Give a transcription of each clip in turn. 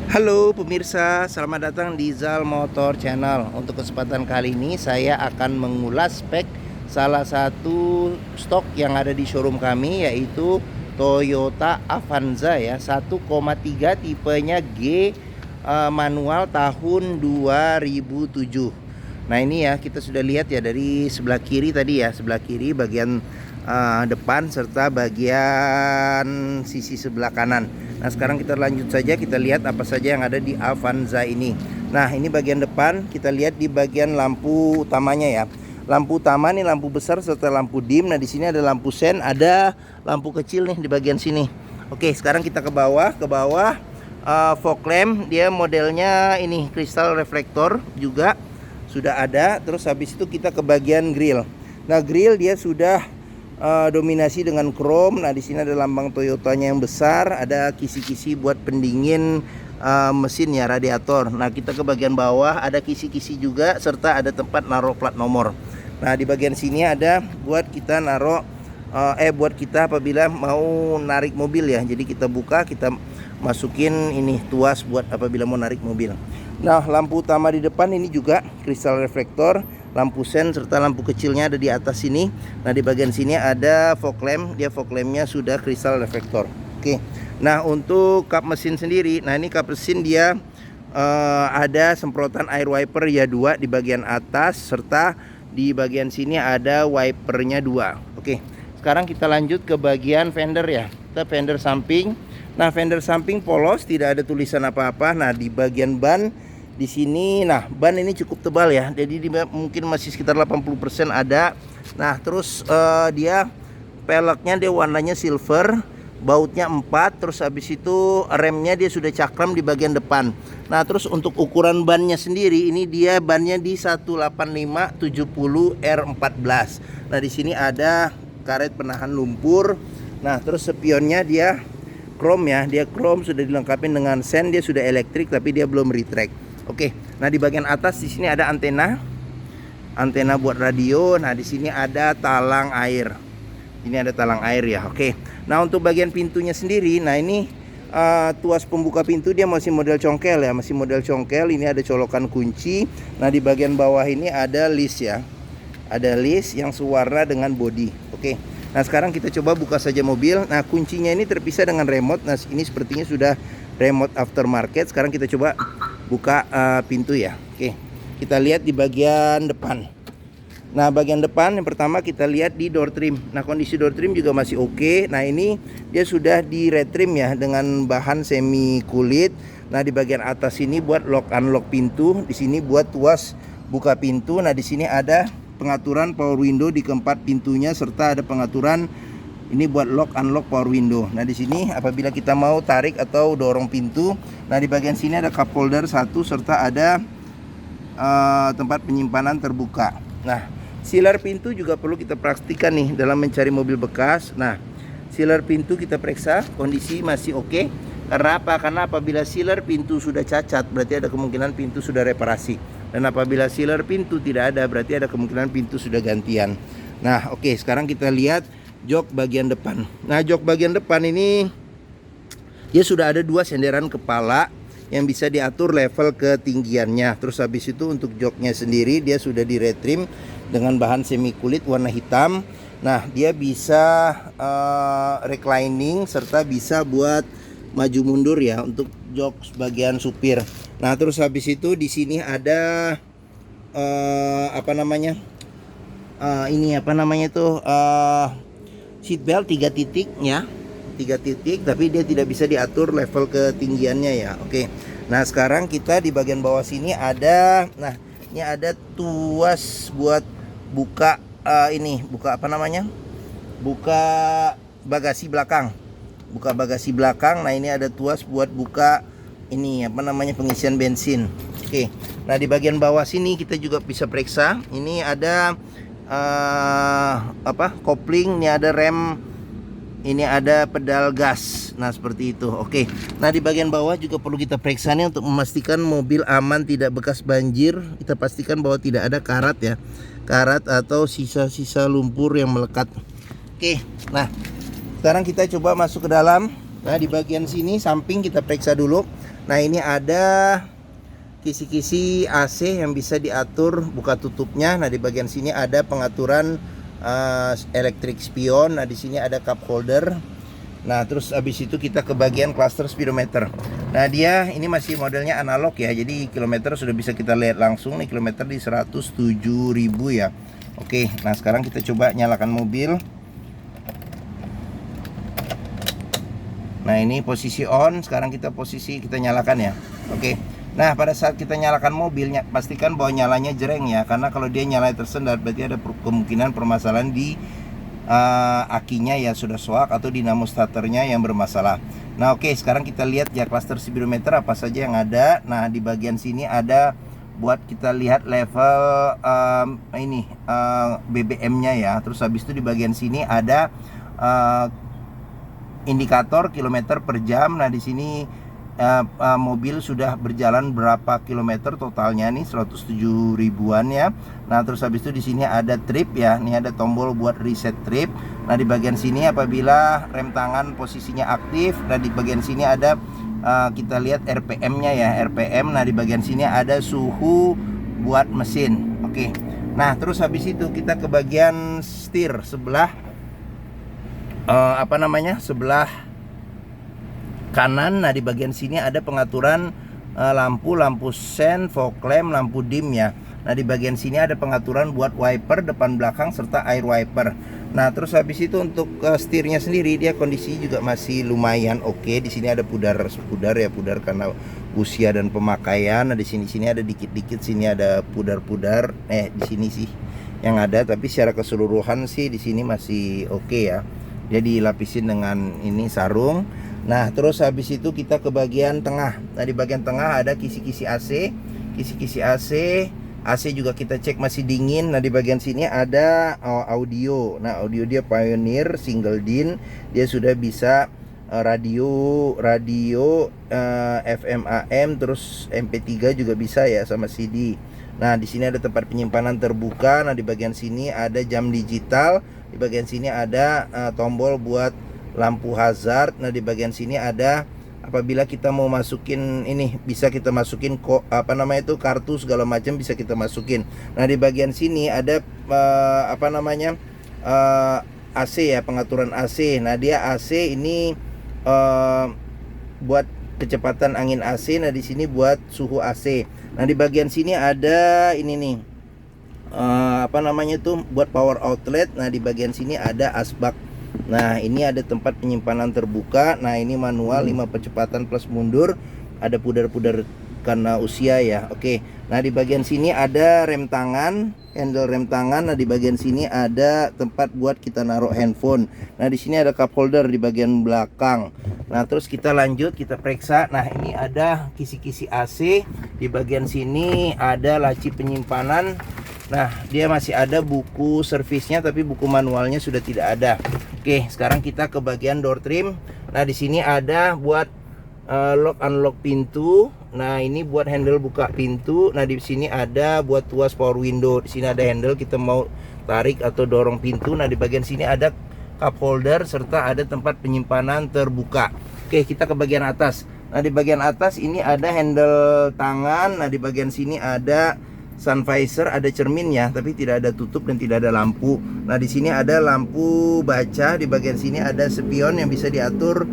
Halo pemirsa, selamat datang di Zal Motor Channel. Untuk kesempatan kali ini saya akan mengulas spek salah satu stok yang ada di showroom kami, yaitu Toyota Avanza ya, 1,3 tipenya G, manual tahun 2007. Nah ini ya, kita sudah lihat ya dari sebelah kiri tadi ya, sebelah kiri bagian depan serta bagian sisi sebelah kanan. Nah sekarang kita lanjut saja, kita lihat apa saja yang ada di Avanza ini. Nah ini bagian depan, kita lihat di bagian lampu utamanya ya. Lampu utama nih, lampu besar serta lampu dim. Nah di sini ada lampu sen, ada lampu kecil nih di bagian sini. Oke, sekarang kita ke bawah. Fog lamp, dia modelnya ini kristal reflektor juga sudah ada. Terus habis itu kita ke bagian grill. Nah grill dia sudah dominasi dengan chrome. Nah di sini ada lambang Toyotanya yang besar, ada kisi-kisi buat pendingin mesin ya, radiator. Nah kita ke bagian bawah, ada kisi-kisi juga serta ada tempat naruh plat nomor. Nah di bagian sini ada buat kita naruh buat kita apabila mau narik mobil ya. Jadi kita buka, kita masukin ini tuas buat apabila mau narik mobil. Nah lampu utama di depan ini juga kristal reflektor, lampu sen serta lampu kecilnya ada di atas sini. Nah di bagian sini ada fog lamp, dia fog lampnya sudah kristal reflektor. Oke. Nah untuk kap mesin sendiri, nah ini kap mesin dia ada semprotan air wiper ya 2 di bagian atas, serta di bagian sini ada wipernya 2. Oke. Sekarang kita lanjut ke bagian fender ya. Kita fender samping. Nah fender samping polos, tidak ada tulisan apa-apa. Nah di bagian ban di sini, nah ban ini cukup tebal ya, jadi mungkin masih sekitar 80% ada. Nah terus dia peleknya dia warnanya silver, bautnya 4. Terus habis itu remnya dia sudah cakram di bagian depan. Nah terus untuk ukuran bannya sendiri, ini dia bannya di 185/70 R14. Nah di sini ada karet penahan lumpur. Nah terus spionnya dia chrome ya, dia chrome, sudah dilengkapi dengan sen, dia sudah elektrik tapi dia belum retract. Oke, nah di bagian atas di sini ada antena buat radio. Nah di sini ada talang air. Ini ada talang air ya. Oke. Nah untuk bagian pintunya sendiri, nah ini tuas pembuka pintu dia masih model congkel ya, masih model congkel. Ini ada colokan kunci. Nah di bagian bawah ini ada list ya, ada list yang sewarna dengan body. Oke. Nah sekarang kita coba buka saja mobil. Nah kuncinya ini terpisah dengan remote. Nah ini sepertinya sudah remote aftermarket. Sekarang kita coba buka pintu ya. Oke, kita lihat di bagian depan. Nah bagian depan yang pertama kita lihat di door trim. Nah kondisi door trim juga masih oke. Nah ini dia sudah di retrim ya dengan bahan semi kulit. Nah di bagian atas ini buat lock unlock pintu, di sini buat tuas buka pintu. Nah di sini ada pengaturan power window di keempat pintunya, serta ada pengaturan ini buat lock unlock power window. Nah di sini apabila kita mau tarik atau dorong pintu, nah di bagian sini ada cup holder 1 serta ada tempat penyimpanan terbuka. Nah sealer pintu juga perlu kita pastikan nih dalam mencari mobil bekas. Nah sealer pintu kita periksa kondisi masih oke. Karena apa? Karena apabila sealer pintu sudah cacat, berarti ada kemungkinan pintu sudah reparasi. Dan apabila sealer pintu tidak ada, berarti ada kemungkinan pintu sudah gantian. Nah oke, sekarang kita lihat jok bagian depan. Nah jok bagian depan ini dia sudah ada 2 senderan kepala yang bisa diatur level ketinggiannya. Terus habis itu untuk joknya sendiri dia sudah di retrim dengan bahan semi kulit warna hitam. Nah dia bisa reclining serta bisa buat maju mundur ya untuk jok bagian supir. Nah terus habis itu di sini ada seat belt 3 titik ya, 3 titik, tapi dia tidak bisa diatur level ketinggiannya ya. Oke. Nah sekarang kita di bagian bawah sini ada, nah ini ada tuas buat buka buka bagasi belakang. Buka bagasi belakang. Nah ini ada tuas buat buka ini pengisian bensin. Oke. Nah di bagian bawah sini kita juga bisa periksa. Ini ada kopling, ini ada rem, ini ada pedal gas. Nah seperti itu. Oke. Nah di bagian bawah juga perlu kita periksa nih untuk memastikan mobil aman, tidak bekas banjir. Kita pastikan bahwa tidak ada karat ya, karat atau sisa-sisa lumpur yang melekat. Oke. Nah sekarang kita coba masuk ke dalam Nah, di bagian sini samping kita periksa dulu. Nah, ini ada kisi-kisi AC yang bisa diatur buka tutupnya. Nah, di bagian sini ada pengaturan electric spion. Nah, di sini ada cup holder. Nah, terus habis itu kita ke bagian cluster speedometer. Nah, dia ini masih modelnya analog ya. Jadi kilometer sudah bisa kita lihat langsung nih, kilometer di 107.000 ya. Oke, nah sekarang kita coba nyalakan mobil. Nah, ini posisi on. Sekarang kita nyalakan ya. Oke. Nah, pada saat kita nyalakan mobilnya, pastikan bahwa nyalanya jreng ya. Karena kalau dia nyala tersendat, berarti ada kemungkinan permasalahan di akinya ya sudah soak atau dinamo starternya yang bermasalah. Nah, oke, sekarang kita lihat ya cluster speedometer apa saja yang ada. Nah, di bagian sini ada buat kita lihat level BBM-nya ya. Terus habis itu di bagian sini ada indikator kilometer per jam. Nah, di sini mobil sudah berjalan berapa kilometer totalnya nih, 107 ribuan ya. Nah, terus habis itu di sini ada trip ya. Ini ada tombol buat reset trip. Nah, di bagian sini apabila rem tangan posisinya aktif. Nah, di bagian sini ada kita lihat RPM-nya ya, RPM. Nah, di bagian sini ada suhu buat mesin. Oke. Nah, terus habis itu kita ke bagian setir sebelah sebelah kanan. Nah, di bagian sini ada pengaturan lampu sen, fog lamp, lampu dim ya. Nah, di bagian sini ada pengaturan buat wiper depan belakang serta air wiper. Nah, terus habis itu untuk setirnya sendiri dia kondisi juga masih lumayan oke. Di sini ada pudar ya, pudar karena usia dan pemakaian. Nah, di sini ada dikit-dikit, sini ada pudar-pudar. Di sini sih yang ada, tapi secara keseluruhan sih di sini masih oke ya. Dia dilapisin dengan ini sarung. Nah, terus habis itu kita ke bagian tengah. Nah, di bagian tengah ada kisi-kisi AC. Kisi-kisi AC juga kita cek masih dingin. Nah, di bagian sini ada audio. Nah, audio dia Pioneer single DIN. Dia sudah bisa radio FM AM, terus MP3 juga bisa ya, sama CD. Nah, di sini ada tempat penyimpanan terbuka. Nah, di bagian sini ada jam digital. Di bagian sini ada tombol buat lampu hazard. Nah, di bagian sini ada apabila kita mau masukin ini, bisa kita masukin kartu segala macam bisa kita masukin. Nah, di bagian sini ada AC ya, pengaturan AC. Nah, dia AC ini buat kecepatan angin AC. Nah, di sini buat suhu AC. Nah, di bagian sini ada ini nih buat power outlet. Nah, di bagian sini ada asbak. Nah, ini ada tempat penyimpanan terbuka. Nah, ini manual 5 percepatan plus mundur. Ada pudar-pudar karena usia ya. Oke. Nah, di bagian sini ada rem tangan, handle rem tangan. Nah, di bagian sini ada tempat buat kita naruh handphone. Nah, di sini ada cup holder di bagian belakang. Nah, terus kita lanjut, kita periksa. Nah, ini ada kisi-kisi AC. Di bagian sini ada laci penyimpanan. Nah, dia masih ada buku servisnya, tapi buku manualnya sudah tidak ada. Oke, sekarang kita ke bagian door trim. Nah, di sini ada buat lock unlock pintu. Nah, ini buat handle buka pintu. Nah, di sini ada buat tuas power window. Di sini ada handle kita mau tarik atau dorong pintu. Nah, di bagian sini ada cup holder serta ada tempat penyimpanan terbuka. Oke, kita ke bagian atas. Nah, di bagian atas ini ada handle tangan. Nah, di bagian sini ada sun visor, ada cerminnya tapi tidak ada tutup dan tidak ada lampu. Nah, di sini ada lampu baca. Di bagian sini ada spion yang bisa diatur.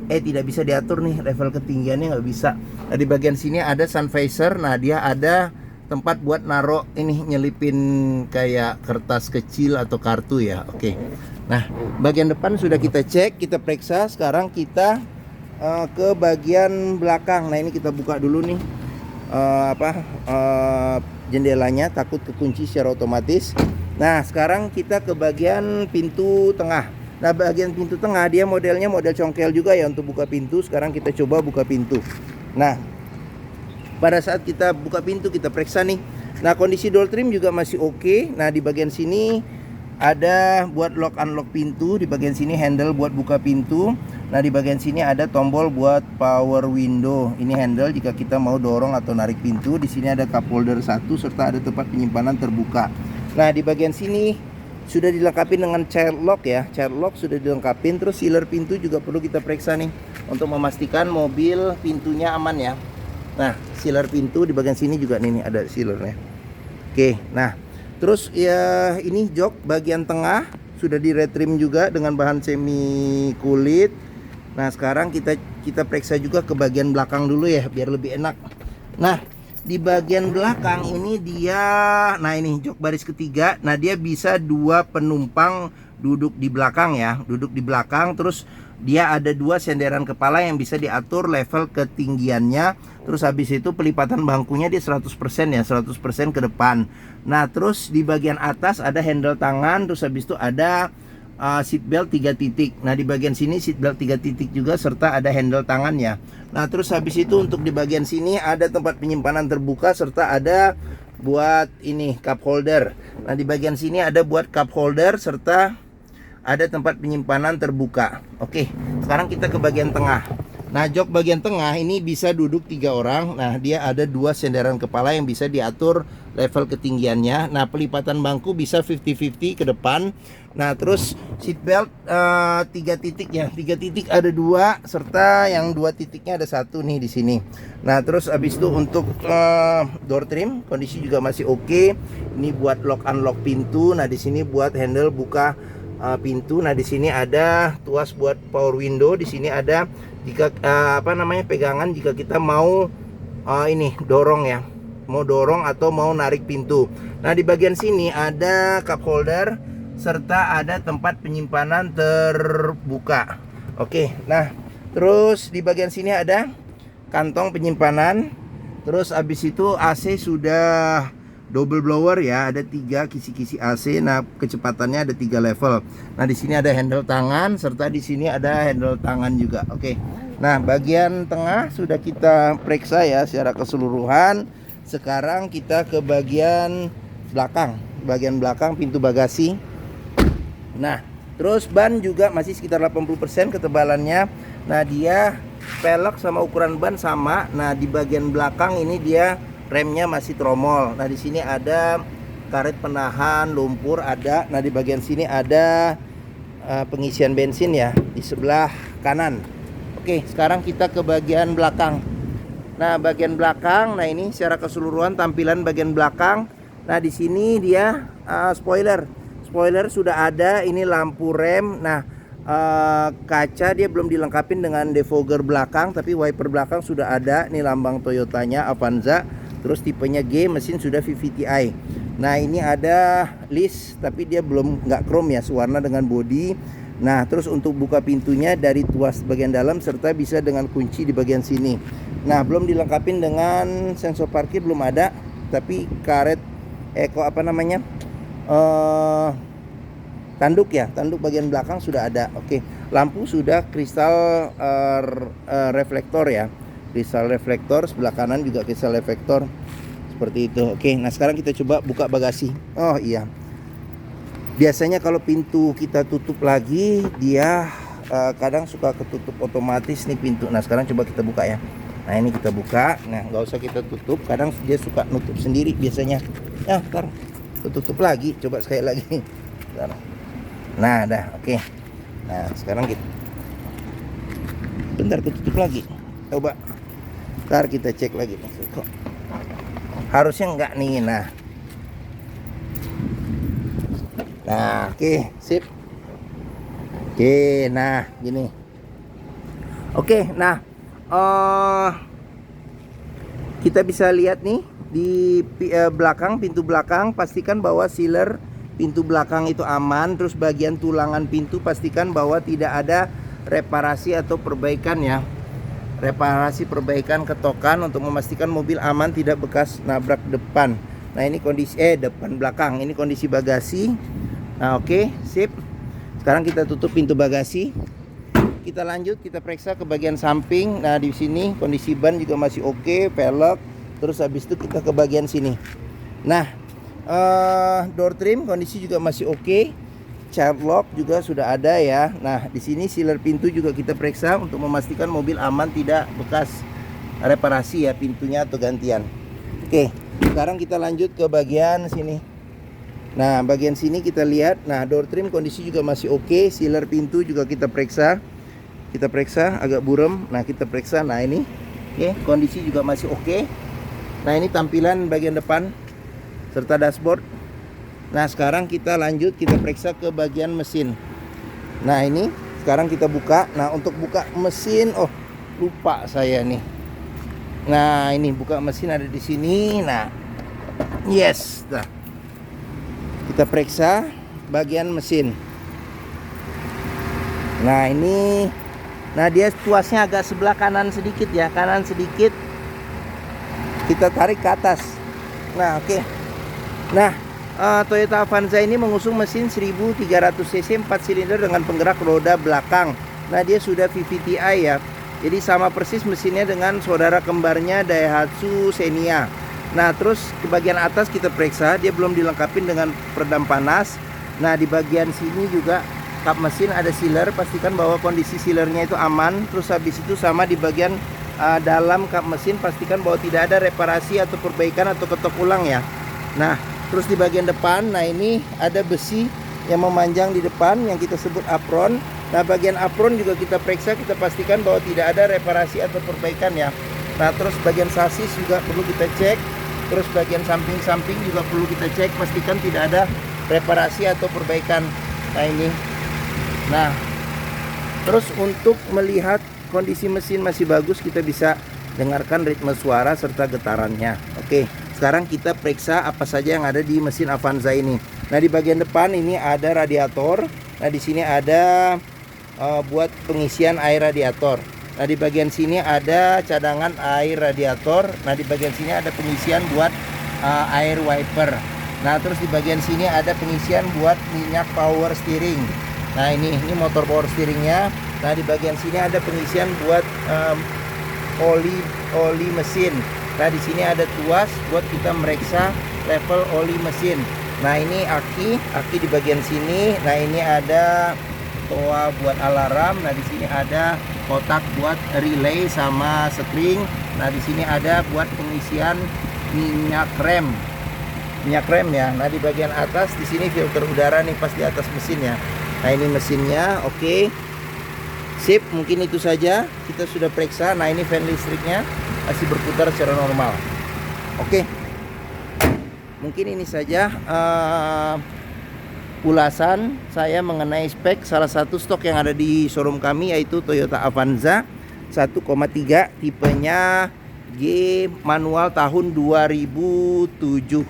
Tidak bisa diatur nih, level ketinggiannya nggak bisa. Nah, di bagian sini ada sun visor. Nah, dia ada tempat buat naruh ini, nyelipin kayak kertas kecil atau kartu ya. Oke. Nah, bagian depan sudah kita cek, kita periksa. Sekarang kita ke bagian belakang. Nah, ini kita buka dulu nih jendelanya, takut kekunci secara otomatis. Nah, sekarang kita ke bagian pintu tengah. Nah, bagian pintu tengah dia modelnya model congkel juga ya untuk buka pintu. Sekarang kita coba buka pintu. Nah, pada saat kita buka pintu kita periksa nih. Nah, kondisi door trim juga masih oke. Nah, di bagian sini ada buat lock unlock pintu. Di bagian sini handle buat buka pintu. Nah, di bagian sini ada tombol buat power window. Ini handle jika kita mau dorong atau narik pintu. Di sini ada cup holder 1 serta ada tempat penyimpanan terbuka. Nah, di bagian sini sudah dilengkapi dengan child lock ya, child lock sudah dilengkapi. Terus sealer pintu juga perlu kita periksa nih untuk memastikan mobil pintunya aman ya. Nah, sealer pintu di bagian sini juga nih ada sealernya. Oke, nah terus ya ini jok bagian tengah sudah di retrim juga dengan bahan semi kulit. Nah sekarang kita periksa juga ke bagian belakang dulu ya biar lebih enak. Nah di bagian belakang ini dia, nah ini jok baris ketiga. Nah dia bisa 2 penumpang duduk di belakang ya, duduk di belakang. Terus dia ada 2 senderan kepala yang bisa diatur level ketinggiannya. Terus habis itu pelipatan bangkunya dia 100% ya, 100% ke depan. Nah terus di bagian atas ada handle tangan. Terus habis itu ada seat belt 3 titik. Nah di bagian sini seat belt 3 titik juga serta ada handle tangannya. Nah terus habis itu untuk di bagian sini ada tempat penyimpanan terbuka serta ada buat ini cup holder. Nah di bagian sini ada buat cup holder serta ada tempat penyimpanan terbuka. Oke, sekarang kita ke bagian tengah. Nah jok bagian tengah ini bisa duduk 3 orang. Nah dia ada 2 senderan kepala yang bisa diatur level ketinggiannya. Nah pelipatan bangku bisa 50-50 ke depan. Nah terus seat belt 3 titik ya, 3 titik ada 2 serta yang 2 titiknya ada 1 nih di sini. Nah terus habis itu untuk door trim kondisi juga masih oke. Ini buat lock unlock pintu. Nah di sini buat handle buka pintu. Nah di sini ada tuas buat power window. Di sini ada jika pegangan jika kita mau ini dorong ya, mau dorong atau mau narik pintu. Nah di bagian sini ada cup holder serta ada tempat penyimpanan terbuka. Oke, nah terus di bagian sini ada kantong penyimpanan. Terus habis itu AC sudah double blower ya, ada 3 kisi-kisi AC. Nah kecepatannya ada 3 level. Nah di sini ada handle tangan serta di sini ada handle tangan juga. Oke, nah bagian tengah sudah kita periksa ya secara keseluruhan. Sekarang kita ke bagian belakang, pintu bagasi. Nah terus ban juga masih sekitar 80% ketebalannya. Nah dia pelek sama ukuran ban sama. Nah di bagian belakang ini dia remnya masih tromol. Nah di sini ada karet penahan lumpur ada. Nah di bagian sini ada pengisian bensin ya di sebelah kanan. Oke, sekarang kita ke bagian belakang. Nah bagian belakang, nah ini secara keseluruhan tampilan bagian belakang. Nah di sini dia spoiler sudah ada. Ini lampu rem. Nah kaca dia belum dilengkapi dengan defogger belakang, tapi wiper belakang sudah ada. Ini lambang Toyotanya Avanza. Terus tipenya G, mesin sudah VVTi. Nah ini ada list tapi dia belum nggak chrome ya, sewarna dengan body. Nah terus untuk buka pintunya dari tuas bagian dalam serta bisa dengan kunci di bagian sini. Nah belum dilengkapi dengan sensor parkir, belum ada. Tapi karet tanduk ya, tanduk bagian belakang sudah ada. Oke, lampu sudah kristal reflektor ya, kristal reflektor. Sebelah kanan juga kristal reflektor seperti itu. Oke, nah sekarang kita coba buka bagasi. Oh iya, biasanya kalau pintu kita tutup lagi dia kadang suka ketutup otomatis nih pintu. Nah sekarang coba kita buka ya. Nah ini kita buka. Nah nggak usah kita tutup, kadang dia suka nutup sendiri biasanya. Ya ntar tutup lagi, coba sekali lagi. Bentar. Nah dah, oke. Nah sekarang kita bentar ketutup lagi, coba ntar kita cek lagi. Kok harusnya enggak nih. Nah oke, sip. Oke, nah gini. Oke, nah kita bisa lihat nih di belakang, pintu belakang, pastikan bahwa sealer pintu belakang itu aman. Terus bagian tulangan pintu pastikan bahwa tidak ada reparasi atau perbaikan ya, reparasi perbaikan ketokan untuk memastikan mobil aman, tidak bekas nabrak depan. Nah ini kondisi depan belakang, ini kondisi bagasi. Nah oke, sip. Sekarang kita tutup pintu bagasi. Kita lanjut, kita periksa ke bagian samping. Nah di sini kondisi ban juga masih oke, pelek. Terus habis itu kita ke bagian sini. Nah door trim kondisi juga masih oke. Child lock juga sudah ada ya. Nah di sini sealer pintu juga kita periksa untuk memastikan mobil aman, tidak bekas reparasi ya pintunya atau gantian. Oke, sekarang kita lanjut ke bagian sini. Nah, bagian sini kita lihat. Nah, door trim kondisi juga masih oke. Sealer pintu juga kita periksa. Kita periksa agak buram. Nah, kita periksa. Nah, ini oke, kondisi juga masih oke. Nah, ini tampilan bagian depan serta dashboard. Nah, sekarang kita lanjut, kita periksa ke bagian mesin. Nah, ini sekarang kita buka. Nah, untuk buka mesin, oh lupa saya nih. Nah, ini buka mesin ada di sini. Nah, yes. Nah, kita periksa bagian mesin. Nah, ini, nah dia tuasnya agak sebelah kanan sedikit ya, kanan sedikit. Kita tarik ke atas. Nah, oke. Nah, Toyota Avanza ini mengusung mesin 1300 cc 4 silinder dengan penggerak roda belakang. Nah, dia sudah VVTi ya. Jadi sama persis mesinnya dengan saudara kembarnya Daihatsu Xenia. Nah, terus ke bagian atas kita periksa, dia belum dilengkapi dengan peredam panas. Nah, di bagian sini juga kap mesin ada sealer, pastikan bahwa kondisi sealernya itu aman. Terus habis itu sama di bagian dalam kap mesin, pastikan bahwa tidak ada reparasi atau perbaikan atau ketok ulang ya. Nah, terus di bagian depan, nah ini ada besi yang memanjang di depan yang kita sebut apron. Nah, bagian apron juga kita periksa, kita pastikan bahwa tidak ada reparasi atau perbaikan ya. Nah, terus bagian sasis juga perlu kita cek. Terus bagian samping-samping juga perlu kita cek, pastikan tidak ada reparasi atau perbaikan. Nah, ini. Nah, terus untuk melihat kondisi mesin masih bagus, kita bisa dengarkan ritme suara serta getarannya. Oke, sekarang kita periksa apa saja yang ada di mesin Avanza ini. Nah, di bagian depan ini ada radiator. Nah, di sini ada buat pengisian air radiator. Nah, di bagian sini ada cadangan air radiator. Nah, di bagian sini ada pengisian buat air wiper. Nah, terus di bagian sini ada pengisian buat minyak power steering. Nah, ini motor power steeringnya. Nah, di bagian sini ada pengisian buat oli mesin. Nah, di sini ada tuas buat kita meriksa level oli mesin. Nah, ini aki di bagian sini. Nah, ini ada toa buat alarm. Nah, di sini ada kotak buat relay sama string. Nah, di sini ada buat pengisian minyak rem ya. Nah, di bagian atas di sini filter udara nih pas di atas mesin ya. Nah, ini mesinnya oke. Sip, mungkin itu saja kita sudah periksa. Nah, ini fan listriknya masih berputar secara normal. Oke. Mungkin ini saja ulasan saya mengenai spek salah satu stok yang ada di showroom kami, yaitu Toyota Avanza 1,3 tipenya G manual tahun 2007.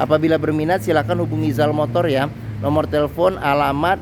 Apabila berminat silakan hubungi Zal Motor ya. Nomor telepon, alamat,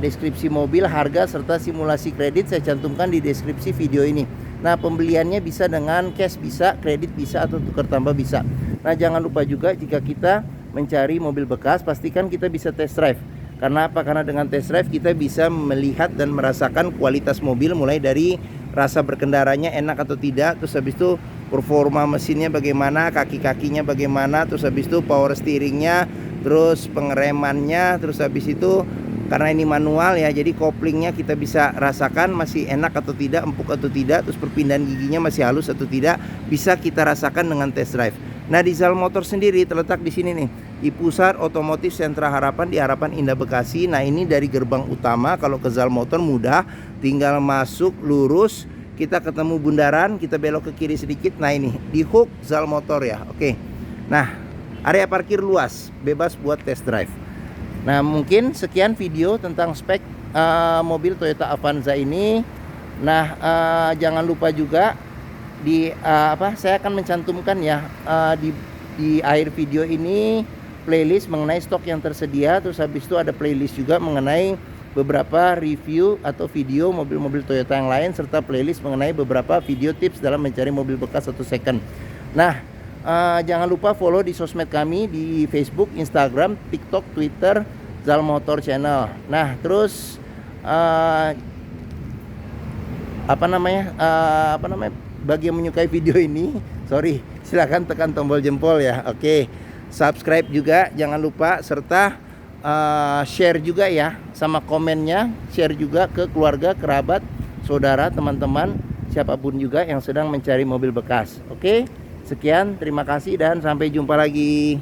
deskripsi mobil, harga serta simulasi kredit saya cantumkan di deskripsi video ini. Nah, pembeliannya bisa dengan cash bisa, kredit bisa, atau tukar tambah bisa. Nah, jangan lupa juga jika kita mencari mobil bekas, pastikan kita bisa test drive. Karena apa? Karena dengan test drive kita bisa melihat dan merasakan kualitas mobil, mulai dari rasa berkendaranya enak atau tidak, terus habis itu performa mesinnya bagaimana, kaki-kakinya bagaimana, terus habis itu power steeringnya, terus pengeremannya, terus habis itu karena ini manual ya, jadi koplingnya kita bisa rasakan masih enak atau tidak, empuk atau tidak, terus perpindahan giginya masih halus atau tidak, bisa kita rasakan dengan test drive. Nah, di Zal Motor sendiri terletak di sini nih, di Pusat Otomotif Sentra Harapan di Harapan Indah Bekasi. Nah, ini dari gerbang utama kalau ke Zal Motor mudah, tinggal masuk lurus, kita ketemu bundaran, kita belok ke kiri sedikit. Nah, ini di hook Zal Motor ya. Oke. Nah, area parkir luas, bebas buat test drive. Nah, mungkin sekian video tentang spek mobil Toyota Avanza ini. Nah, jangan lupa juga saya akan mencantumkan ya di akhir video ini playlist mengenai stok yang tersedia. Terus habis itu ada playlist juga mengenai beberapa review atau video mobil-mobil Toyota yang lain, serta playlist mengenai beberapa video tips dalam mencari mobil bekas atau second. Nah, jangan lupa follow di sosmed kami di Facebook, Instagram, TikTok, Twitter, Zal Motor Channel. Nah, terus bagi yang menyukai video ini, silahkan tekan tombol jempol ya. Oke, subscribe juga jangan lupa, serta share juga ya, sama komennya, share juga ke keluarga, kerabat, saudara, teman-teman, siapapun juga yang sedang mencari mobil bekas. Oke, sekian, terima kasih dan sampai jumpa lagi.